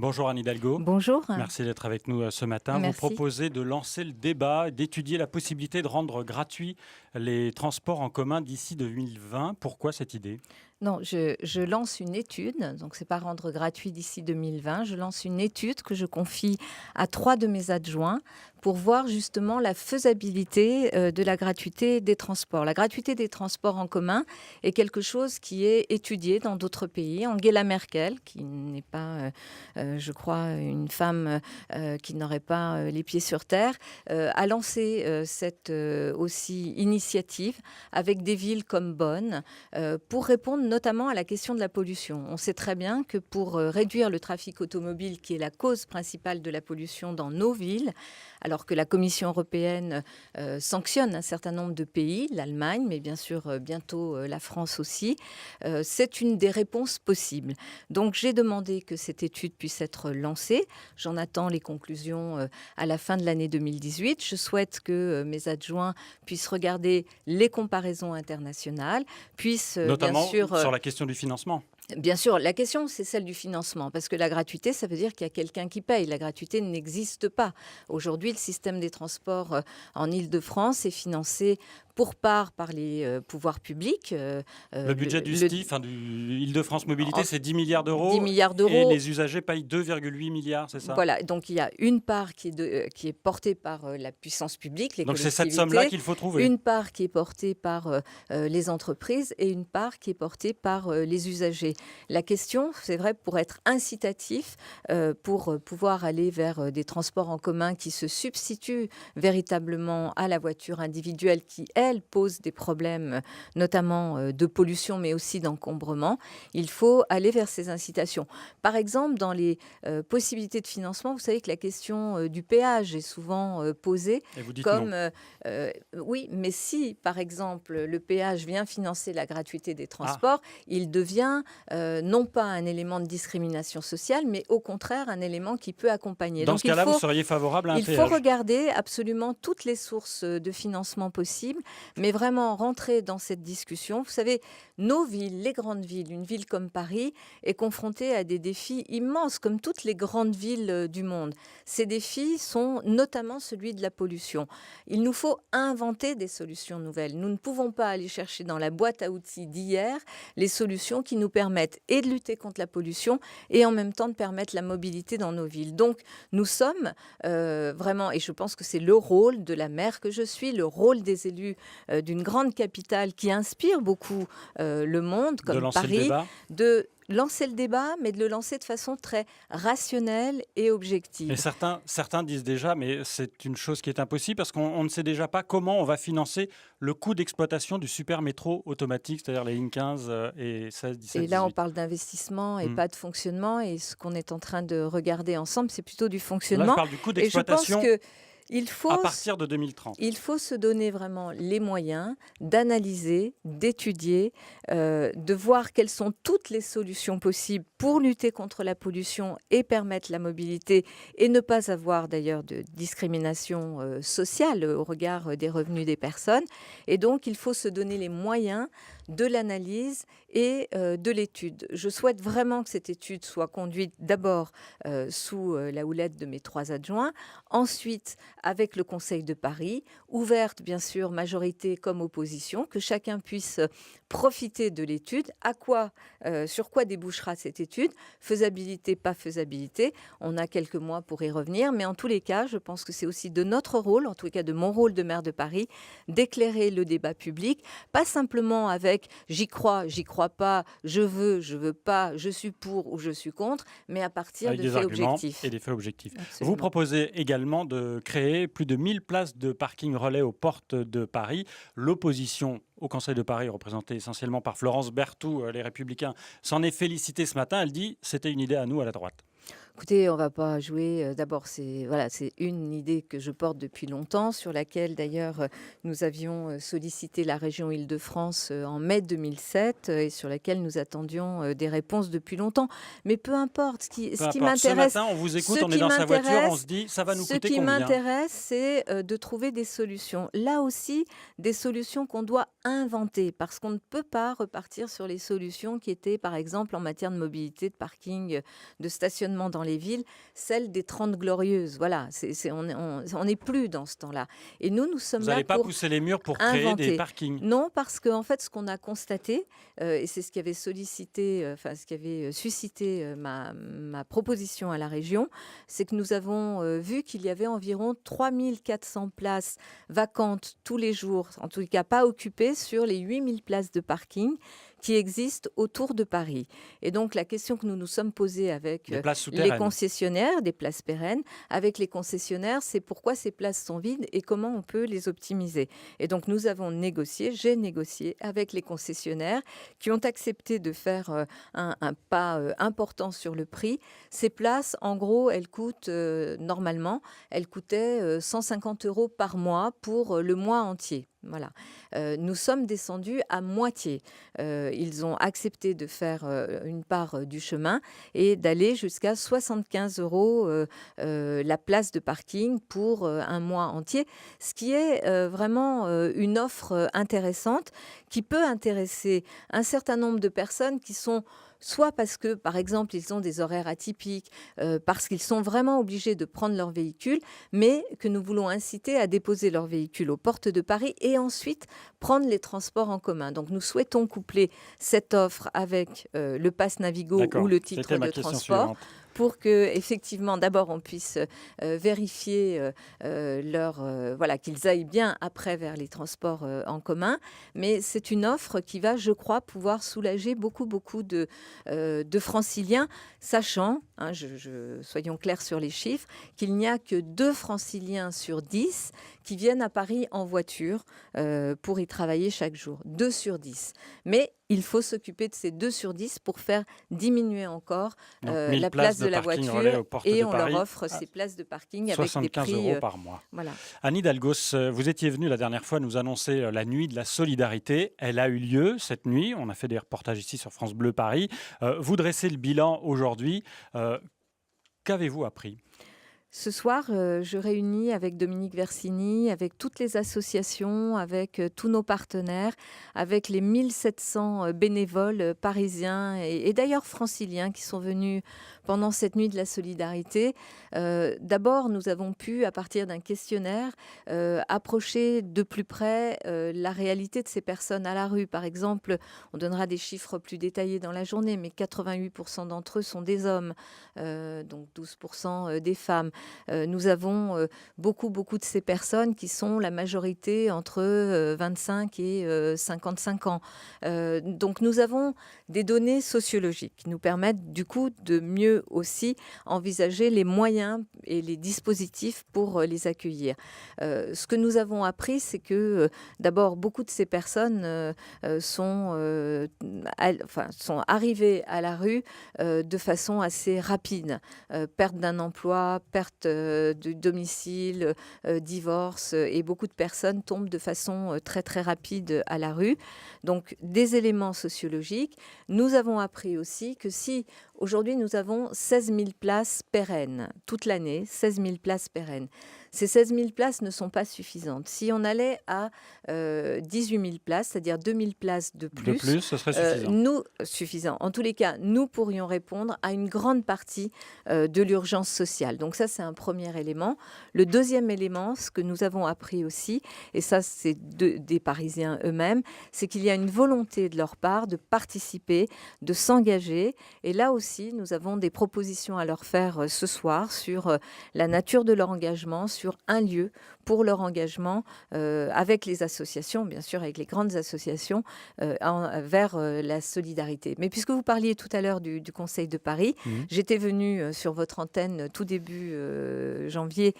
Bonjour Anne Hidalgo, Bonjour. merci d'être avec nous ce matin. Vous Merci. proposez de lancer le débat, d'étudier la possibilité de rendre gratuits les transports en commun d'ici 2020. Pourquoi cette idée? Non, je lance une étude, donc c'est pas rendre gratuit d'ici 2020. Je lance une étude que je confie à 3 de mes adjoints pour voir justement la faisabilité de la gratuité des transports. La gratuité des transports en commun est quelque chose qui est étudié dans d'autres pays. Angela Merkel, qui n'est pas, je crois, une femme qui n'aurait pas les pieds sur terre, a lancé cette aussi initiative avec des villes comme Bonn pour répondre notamment à la question de la pollution. On sait très bien que pour réduire le trafic automobile, qui est la cause principale de la pollution dans nos villes, alors que la Commission européenne sanctionne un certain nombre de pays, l'Allemagne, mais bien sûr bientôt la France aussi, c'est une des réponses possibles. Donc j'ai demandé que cette étude puisse être lancée. J'en attends les conclusions à la fin de l'année 2018. Je souhaite que mes adjoints puissent regarder les comparaisons internationales, puissent bien Notamment sûr... sur la question du financement. Bien sûr, la question, c'est celle du financement, parce que la gratuité, ça veut dire qu'il y a quelqu'un qui paye. La gratuité n'existe pas. Aujourd'hui, le système des transports en Île-de-France est financé pour part par les pouvoirs publics. Le budget du STI, enfin du Île-de-France Mobilité, c'est 10 milliards 10 d'euros milliards et d'euros. les usagers payent 2,8 milliards, c'est ça? Voilà, donc il y a une part qui est portée par la puissance publique, les Donc c'est cette collectivités, somme-là qu'il faut trouver. une part qui est portée par les entreprises et une part qui est portée par les usagers. La question, c'est vrai, pour être incitatif, pour pouvoir aller vers des transports en commun qui se substituent véritablement à la voiture individuelle qui, elle, pose des problèmes, notamment de pollution, mais aussi d'encombrement, il faut aller vers ces incitations. Par exemple, dans les possibilités de financement, vous savez que la question du péage est souvent posée Et vous dites comme non. oui, mais si par exemple le péage vient financer la gratuité des transports, il devient non pas un élément de discrimination sociale, mais au contraire un élément qui peut accompagner. Dans ce Donc cas-là, vous seriez favorable à un il faut péage? regarder absolument toutes les sources de financement possibles, mais vraiment rentrer dans cette discussion. Vous savez, nos villes, les grandes villes, une ville comme Paris est confrontée à des défis immenses, comme toutes les grandes villes du monde. Ces défis sont notamment celui de la pollution. Il nous faut inventer des solutions nouvelles. Nous ne pouvons pas aller chercher dans la boîte à outils d'hier les solutions qui nous permettent et de lutter contre la pollution et en même temps de permettre la mobilité dans nos villes. Donc, nous sommes vraiment, et je pense que c'est le rôle de la maire que je suis, le rôle des élus d'une grande capitale qui inspire beaucoup le monde, De comme lancer le Paris, débat? de lancer le débat, mais de le lancer de façon très rationnelle et Mais objective. certains disent déjà, mais c'est une chose qui est impossible parce qu'on ne sait déjà pas comment on va financer le coût d'exploitation du super métro automatique, c'est-à-dire les lignes 15 et 16, 17, Et là, on 18. parle d'investissement et Hmm. pas de fonctionnement. Et ce qu'on est en train de regarder ensemble, c'est plutôt du Là, je fonctionnement. parle du coût Et je pense d'exploitation que il à faut partir de 2030. Il faut se donner vraiment les moyens d'analyser, d'étudier, de voir quelles sont toutes les solutions possibles pour lutter contre la pollution et permettre la mobilité et ne pas avoir d'ailleurs de discrimination sociale au regard des revenus des personnes. Et donc, il faut se donner les moyens de l'analyse et de l'étude. Je souhaite vraiment que cette étude soit conduite d'abord sous la houlette de mes 3 adjoints, ensuite avec le Conseil de Paris, ouverte bien sûr majorité comme opposition, que chacun puisse profiter de l'étude. Sur quoi débouchera cette étude? Faisabilité, pas faisabilité. On a quelques mois pour y revenir, mais en tous les cas, je pense que c'est aussi de notre rôle, en tout cas de mon rôle de maire de Paris, d'éclairer le débat public, pas simplement avec j'y crois pas, je veux pas, je suis pour ou je suis contre, mais à partir Avec de des faits arguments et objectifs. des faits objectifs. Vous Absolument. proposez également de créer plus de 1000 places de parking relais aux portes de Paris. L'opposition au Conseil de Paris, représentée essentiellement par Florence Berthoud, les Républicains, s'en est félicitée ce matin. Elle dit c'était une idée à nous à la droite. Écoutez, on va pas jouer. D'abord, c'est une idée que je porte depuis longtemps, sur laquelle d'ailleurs nous avions sollicité la région Île-de-France en mai 2007 et sur laquelle nous attendions des réponses depuis longtemps. Mais peu importe. Peu Ce qui importe. Ce m'intéresse, matin, on vous écoute, ce on est qui dans sa voiture, on se m'intéresse, dit ça va nous ce coûter qui combien? m'intéresse, c'est de trouver des solutions. Là aussi, des solutions qu'on doit inventer, parce qu'on ne peut pas repartir sur les solutions qui étaient, par exemple, en matière de mobilité, de parking, de stationnement dans les villes celle des 30 glorieuses. Voilà, on n'est plus dans ce temps-là. Et nous sommes Vous là n'allez pas pour pousser les murs pour créer des inventer. parkings? Non, parce qu'en fait, ce qu'on a constaté, et c'est ce qui avait sollicité, ce qui avait suscité ma proposition à la région, c'est que nous avons vu qu'il y avait environ 3400 places vacantes tous les jours, en tout cas pas occupées, sur les 8000 places de parking qui existent autour de Paris. Et donc, la question que nous nous sommes posée avec Des places les souterraines. concessionnaires, des places pérennes, avec les concessionnaires, c'est pourquoi ces places sont vides et comment on peut les optimiser. Et donc, nous avons négocié, j'ai négocié avec les concessionnaires qui ont accepté de faire un pas important sur le prix. Ces places, en gros, elles coûtent, normalement, elles coûtaient 150 € par mois pour le mois entier. Voilà. Nous sommes descendus à moitié. Ils ont accepté de faire une part du chemin et d'aller jusqu'à 75 € la place de parking pour un mois entier, ce qui est vraiment une offre intéressante qui peut intéresser un certain nombre de personnes qui sont soit parce que, par exemple, ils ont des horaires atypiques, parce qu'ils sont vraiment obligés de prendre leur véhicule, mais que nous voulons inciter à déposer leur véhicule aux portes de Paris et ensuite prendre les transports en commun. Donc, nous souhaitons coupler cette offre avec le pass Navigo ou le titre C'était ma de question transport suivante. pour que, effectivement, d'abord, on puisse vérifier voilà, qu'ils aillent bien après vers les transports en commun. Mais c'est une offre qui va, je crois, pouvoir soulager beaucoup de franciliens, sachant, hein, soyons clairs sur les chiffres, qu'il n'y a que 2 franciliens sur 10 qui viennent à Paris en voiture pour y travailler chaque jour. 2 sur 10. Mais il faut s'occuper de ces 2 sur 10 pour faire diminuer encore Donc, 1000 la places place de la parking relais voiture aux portes et de on Paris leur offre à ces places de parking avec des 75 prix. € par mois. Voilà. Anne Hidalgos, vous étiez venue la dernière fois nous annoncer la nuit de la solidarité. Elle a eu lieu cette nuit. On a fait des reportages ici sur France Bleu Paris. Vous dressez le bilan aujourd'hui. Qu'avez-vous appris ? Ce soir, je réunis avec Dominique Versini, avec toutes les associations, avec tous nos partenaires, avec les 1700 bénévoles parisiens et d'ailleurs franciliens qui sont venus pendant cette nuit de la solidarité. D'abord, nous avons pu, à partir d'un questionnaire, approcher de plus près la réalité de ces personnes à la rue. Par exemple, on donnera des chiffres plus détaillés dans la journée, mais 88% d'entre eux sont des hommes, donc 12% des femmes. Nous avons beaucoup de ces personnes qui sont la majorité entre 25 et 55 ans. Donc nous avons des données sociologiques qui nous permettent du coup de mieux aussi envisager les moyens et les dispositifs pour les accueillir. Ce que nous avons appris, c'est que d'abord beaucoup de ces personnes sont arrivées à la rue de façon assez rapide. Perte d'un emploi, perte du domicile, divorce, et beaucoup de personnes tombent de façon très rapide à la rue. Donc des éléments sociologiques. Nous avons appris aussi que si aujourd'hui nous avons 16 000 places pérennes, toute l'année, 16 000 places pérennes. Ces 16 000 places ne sont pas suffisantes. Si on allait à 18 000 places, c'est-à-dire 2 000 places de plus, ce serait suffisant. En tous les cas, nous pourrions répondre à une grande partie de l'urgence sociale. Donc ça, c'est un premier élément. Le deuxième élément, ce que nous avons appris aussi, et ça, c'est des Parisiens eux-mêmes, c'est qu'il y a une volonté de leur part de participer, de s'engager. Et là aussi, nous avons des propositions à leur faire ce soir sur la nature de leur engagement, sur un lieu pour leur engagement avec les associations, bien sûr avec les grandes associations, vers la solidarité. Mais puisque vous parliez tout à l'heure du Conseil de Paris, j'étais venue sur votre antenne tout début janvier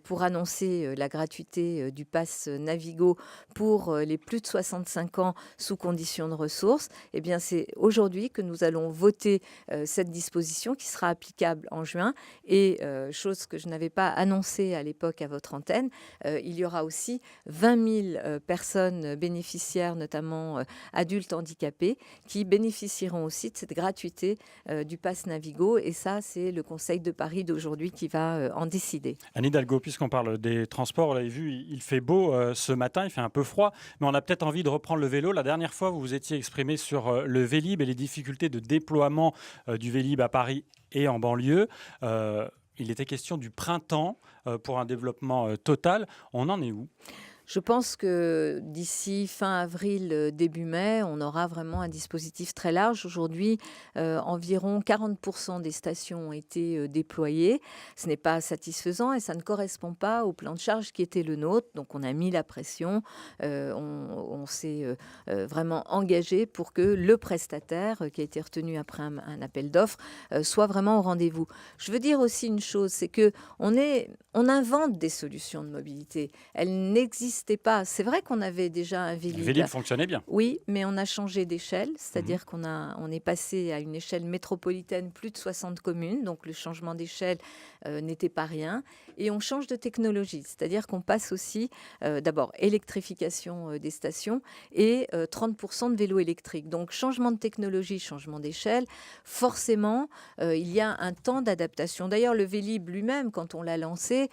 pour annoncer la gratuité du pass Navigo pour les plus de 65 ans sous conditions de ressources. Eh bien, c'est aujourd'hui que nous allons voter cette disposition qui sera applicable en juin et chose que je n'avais pas annoncée à l'époque, l'époque à votre antenne, il y aura aussi 20 000 personnes bénéficiaires, notamment adultes handicapés, qui bénéficieront aussi de cette gratuité du pass Navigo. Et ça, c'est le Conseil de Paris d'aujourd'hui qui va en décider. Anne Hidalgo, puisqu'on parle des transports, vous l'avez vu, il fait beau ce matin, il fait un peu froid, mais on a peut-être envie de reprendre le vélo. La dernière fois, vous vous étiez exprimé sur le Vélib et les difficultés de déploiement du Vélib à Paris et en banlieue. Il était question du printemps pour un développement total. On en est où ? Je pense que d'ici fin avril, début mai, on aura vraiment un dispositif très large. Aujourd'hui, environ 40% des stations ont été déployées. Ce n'est pas satisfaisant et ça ne correspond pas au plan de charge qui était le nôtre. Donc on a mis la pression, on s'est vraiment engagé pour que le prestataire, qui a été retenu après un appel d'offres, soit vraiment au rendez-vous. Je veux dire aussi une chose, c'est qu'on invente des solutions de mobilité. Elles n'existent pas. C'est vrai qu'on avait déjà un Vélib. Le Vélib fonctionnait bien. Oui, mais on a changé d'échelle, c'est-à-dire qu'on est passé à une échelle métropolitaine, plus de 60 communes, donc le changement d'échelle n'était pas rien. Et on change de technologie, c'est-à-dire qu'on passe aussi d'abord électrification des stations et 30% de vélos électriques. Donc changement de technologie, changement d'échelle, forcément, il y a un temps d'adaptation. D'ailleurs, le Vélib lui-même, quand on l'a lancé,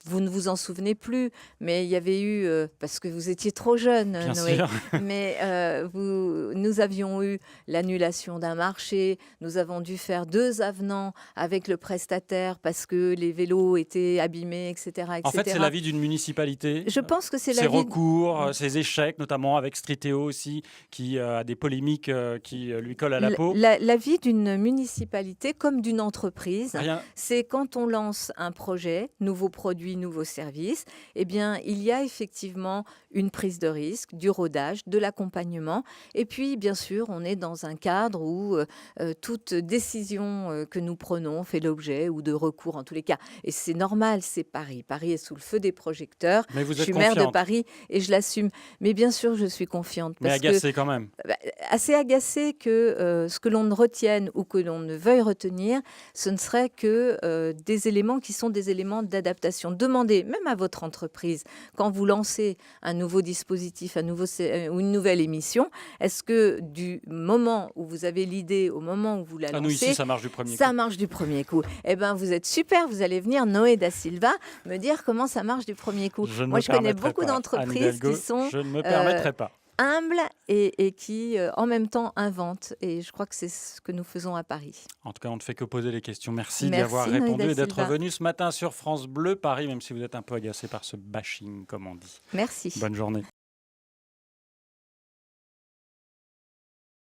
vous ne vous en souvenez plus, mais il y avait eu, parce que vous étiez trop jeune, Bien Noé, sûr. mais nous avions eu l'annulation d'un marché, nous avons dû faire 2 avenants avec le prestataire parce que les vélos étaient abîmés, etc. etc. En fait, c'est l'avis d'une municipalité. Je pense que c'est Ses l'avis... recours, ses échecs, notamment avec Striteo aussi, qui a des polémiques qui lui collent à la peau. L'avis d'une municipalité comme d'une entreprise, Rien. c'est quand on lance un projet, nouveau produit, nouveau service, eh bien, il y a effectivement une prise de risque, du rodage, de l'accompagnement. Et puis, bien sûr, on est dans un cadre où toute décision que nous prenons fait l'objet ou de recours en tous les cas. Et c'est normal, c'est Paris. Paris est sous le feu des projecteurs. Mais vous Je êtes suis maire de confiante. Paris et je l'assume. Mais bien sûr, je suis confiante. Mais Parce que agacé quand même. assez agacé que ce que l'on retienne ou que l'on ne veuille retenir, ce ne serait que des éléments qui sont des éléments d'adaptation. Demandez, même à votre entreprise, quand vous lancez un nouveau dispositif, ou une nouvelle émission, est-ce que du moment où vous avez l'idée au moment où vous la Ah, nous, lancez, ici, ça marche du premier ça coup. marche du premier coup? Eh bien, vous êtes super, vous allez venir, Noé da Silva, me dire comment ça marche du premier coup. Je ne Moi, me je connais permettrai beaucoup pas. Anne d'entreprises Hidalgo, qui sont je ne me permettrai pas. humbles et qui, en même temps, inventent. Et je crois que c'est ce que nous faisons à Paris. En tout cas, on ne fait que poser les questions. Merci d'y Merci, avoir Noé répondu da et d'être Silva. venu ce matin sur France Bleu Paris, même si vous êtes un peu agacé par ce bashing, comme on dit. Merci. Bonne journée.